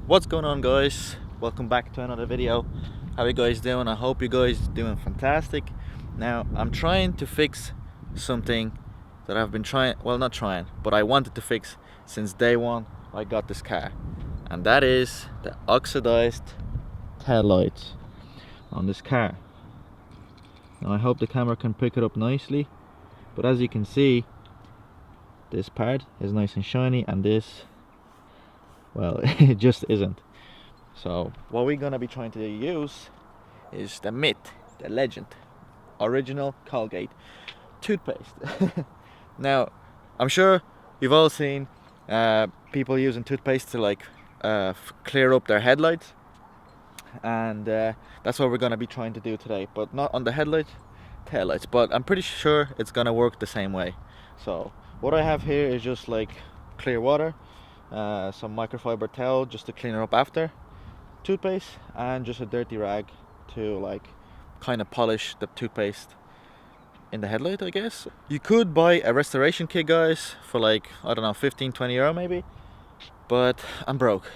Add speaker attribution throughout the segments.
Speaker 1: What's going on, guys? Welcome back to another video. How you guys doing? I hope you guys doing fantastic. Now I'm trying to fix something that I've been trying, well, not trying, but I wanted to fix since day one I got this car, and that is the oxidized tail lights on this car. Now I hope the camera can pick it up nicely, but as you can see, this part is nice and shiny, and this, well, it just isn't. So what we're gonna be trying to use is the myth, the legend, original Colgate toothpaste. Now I'm sure you've all seen people using toothpaste to like clear up their headlights, and that's what we're gonna be trying to do today, but not on the headlights, taillights, but I'm pretty sure it's gonna work the same way. So what I have here is just like clear water, some microfiber towel just to clean it up after, toothpaste, and just a dirty rag to like kind of polish the toothpaste in the headlight, I guess. You could buy a restoration kit, guys, for like, I don't know, 15-20 euro maybe, but I'm broke.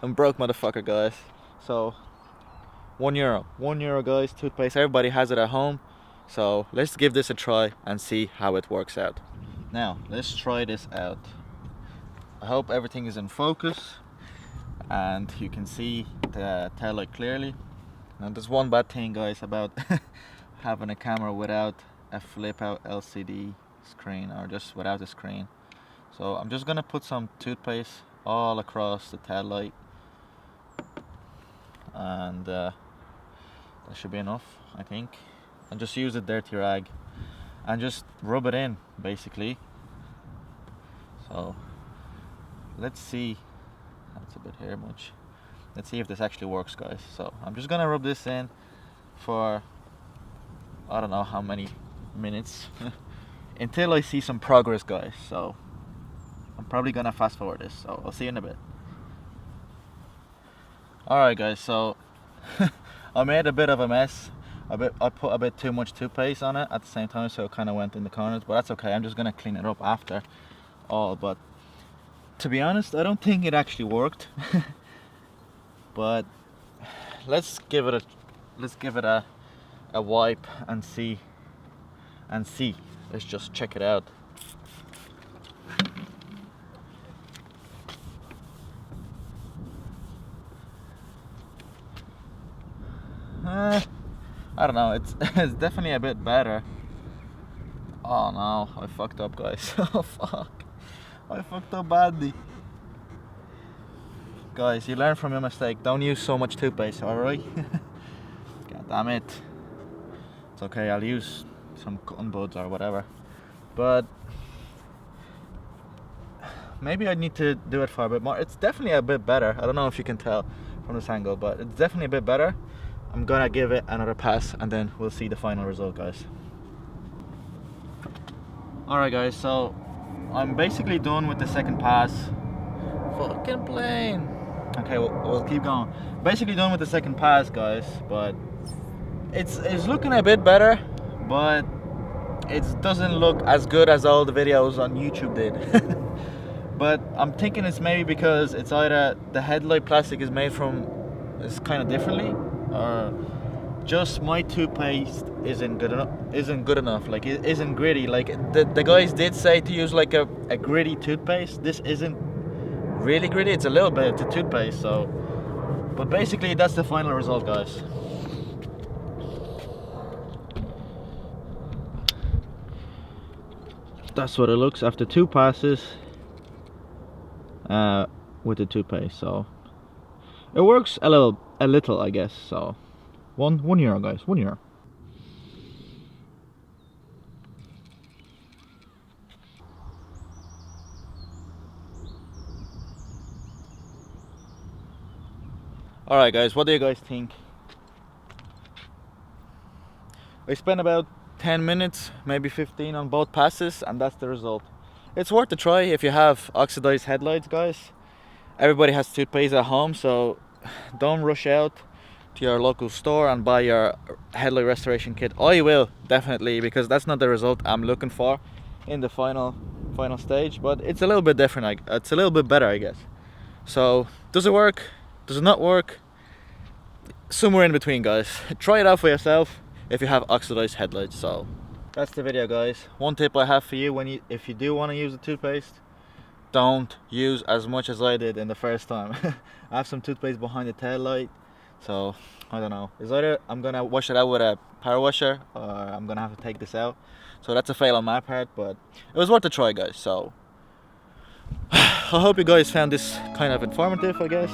Speaker 1: I'm broke, motherfucker, guys. So €1 guys, toothpaste. Everybody has it at home, so let's give this a try and see how it works out. Now let's try this out. I hope everything is in focus and you can see the tail light clearly. Now there's one bad thing, guys, about having a camera without a flip out LCD screen, or just without a screen. So I'm just gonna put some toothpaste all across the tail light, and that should be enough, I think. And just use a dirty rag and just rub it in, basically. So let's see. That's a bit here much. Let's see if this actually works, guys. So I'm just gonna rub this in for I don't know how many minutes until I see some progress, guys. So I'm probably gonna fast forward this, so I'll see you in a bit. Alright, guys, so I made a bit of a mess. I put a bit too much toothpaste on it at the same time, so it kind of went in the corners, but that's okay. I'm just gonna clean it up after all. But to be honest, I don't think it actually worked. But let's give it a wipe and see. Let's just check it out. I don't know, it's definitely a bit better. Oh no, I fucked up, guys. Oh fuck, I fucked up badly. Guys, you learn from your mistake. Don't use so much toothpaste, alright? God damn it. It's okay, I'll use some cotton buds or whatever. But maybe I need to do it for a bit more. It's definitely a bit better. I don't know if you can tell from this angle, but it's definitely a bit better. I'm gonna give it another pass and then we'll see the final result, guys. Alright, guys, so I'm basically done with the second pass. Fucking plane. Okay, we'll keep going. Basically done with the second pass, guys, but it's looking a bit better, but it doesn't look as good as all the videos on YouTube did. But I'm thinking it's maybe because it's either the headlight plastic is made from, it's kind of differently, or just my toothpaste isn't good enough. Like, it isn't gritty. Like the guys did say to use like a gritty toothpaste. This isn't really gritty. It's a little bit to toothpaste. So, but basically that's the final result, guys. That's what it looks after 2 passes with the toothpaste. So it works a little, I guess. So €1, guys, €1. Alright, guys, what do you guys think? I spent about 10 minutes, maybe 15 on both passes, and that's the result. It's worth a try if you have oxidized headlights, guys. Everybody has toothpaste at home, so don't rush out to your local store and buy your headlight restoration kit. I will, definitely, because that's not the result I'm looking for in the final stage, but it's a little bit different. It's a little bit better, I guess. So Does it work? Does it not work? Somewhere in between, guys. Try it out for yourself if you have oxidized headlights. So that's the video, guys. One tip I have for you: if you do want to use the toothpaste, don't use as much as I did in the first time. I have some toothpaste behind the tail light, so I don't know. It's either I'm gonna wash it out with a power washer, or I'm gonna have to take this out. So that's a fail on my part, but it was worth a try, guys. So I hope you guys found this kind of informative, I guess.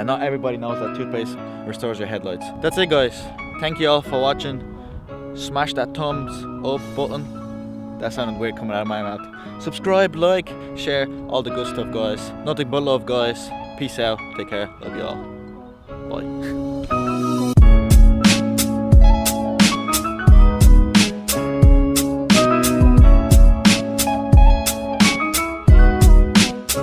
Speaker 1: Not everybody knows that toothpaste restores your headlights. That's it, guys. Thank you all for watching. Smash that thumbs up button. That sounded weird coming out of my mouth. Subscribe, like, share, all the good stuff, guys. Nothing but love, guys. Peace out. Take care. Love you all. Bye.